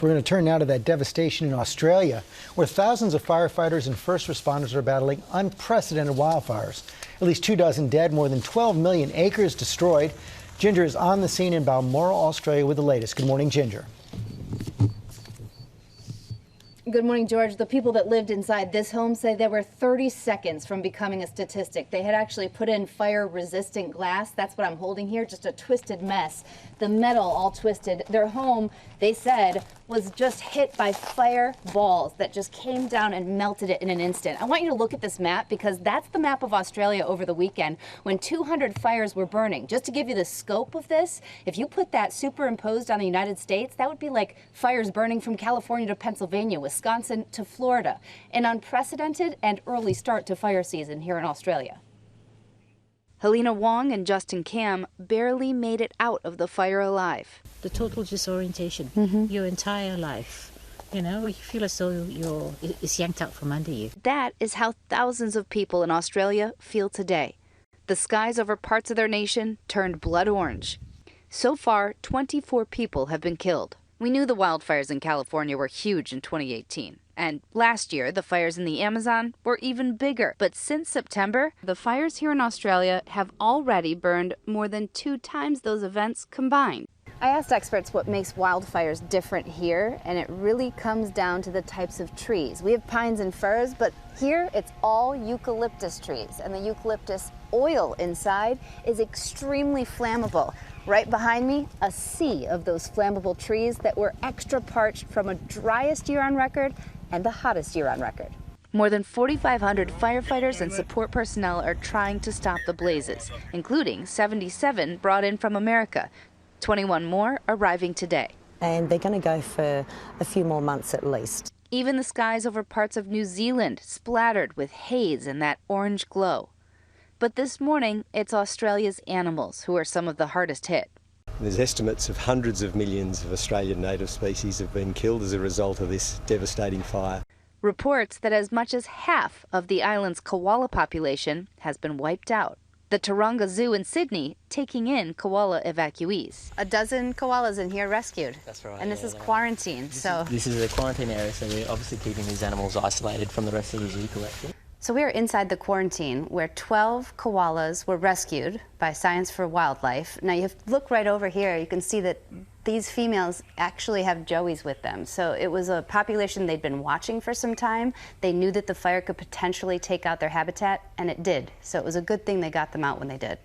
We're going to turn now to that devastation in Australia, where thousands of firefighters and first responders are battling unprecedented wildfires. At least 24 dead, more than 12 million acres destroyed. Ginger is on the scene in Balmoral, Australia with the latest. Good morning, Ginger. Good morning, George. The people that lived inside this home say they were 30 seconds from becoming a statistic. They had actually put in fire-resistant glass. That's what I'm holding here, just a twisted mess. The metal all twisted. Their home, they said, was just hit by fireballs that just came down and melted it in an instant. I want you to look at this map because that's the map of Australia over the weekend when 200 fires were burning. Just to give you the scope of this, if you put that superimposed on the United States, that would be like fires burning from California to Pennsylvania, Wisconsin to Florida. An unprecedented and early start to fire season here in Australia. Helena Wong and Justin Cam barely made it out of the fire alive. The total disorientation, your entire life. You know, you feel as though it's yanked out from under you. That is how thousands of people in Australia feel today. The skies over parts of their nation turned blood orange. So far, 24 people have been killed. We knew the wildfires in California were huge in 2018. And last year, the fires in the Amazon were even bigger. But since September, the fires here in Australia have already burned more than 2 times those events combined. I asked experts what makes wildfires different here, and it really comes down to the types of trees. We have pines and firs, but here it's all eucalyptus trees, and the eucalyptus oil inside is extremely flammable. Right behind me, a sea of those flammable trees that were extra parched from a driest year on record and the hottest year on record. More than 4,500 firefighters and support personnel are trying to stop the blazes, including 77 brought in from America. 21 more arriving today. And they're going to go for a few more months at least. Even the skies over parts of New Zealand splattered with haze and that orange glow. But this morning, it's Australia's animals who are some of the hardest hit. There's estimates of hundreds of millions of Australian native species have been killed as a result of this devastating fire. Reports that as much as half of the island's koala population has been wiped out. The TARONGA Zoo in Sydney taking in koala evacuees. A dozen koalas in here rescued. That's right. And this is quarantine, This is a quarantine area, so we're obviously keeping these animals isolated from the rest of the zoo collection. So we are inside the quarantine where 12 koalas were rescued by Science for Wildlife. Now you have to look right over here. You can see that these females actually have joeys with them. So it was a population they'd been watching for some time. They knew that the fire could potentially take out their habitat, and it did. So it was a good thing they got them out when they did.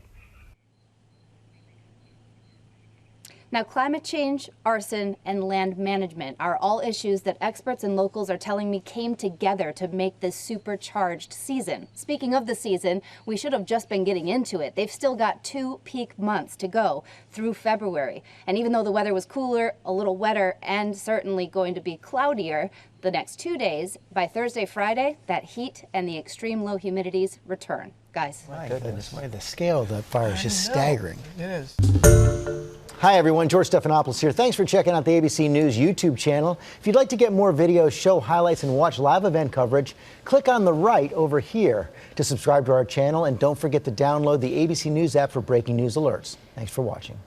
Now, climate change, arson, and land management are all issues that experts and locals are telling me came together to make this supercharged season. Speaking of the season, we should have just been getting into it. They've still got 2 peak months to go through February. And even though the weather was cooler, a little wetter, and certainly going to be cloudier the next 2 days, by Thursday, Friday, that heat and the extreme low humidities return. Guys. My goodness, the scale of the fire is just staggering. It is. Hi everyone, George Stephanopoulos here. Thanks for checking out the ABC News YouTube channel. If you'd like to get more videos, show highlights, and watch live event coverage, click on the right over here to subscribe to our channel, and don't forget to download the ABC News app for breaking news alerts. Thanks for watching.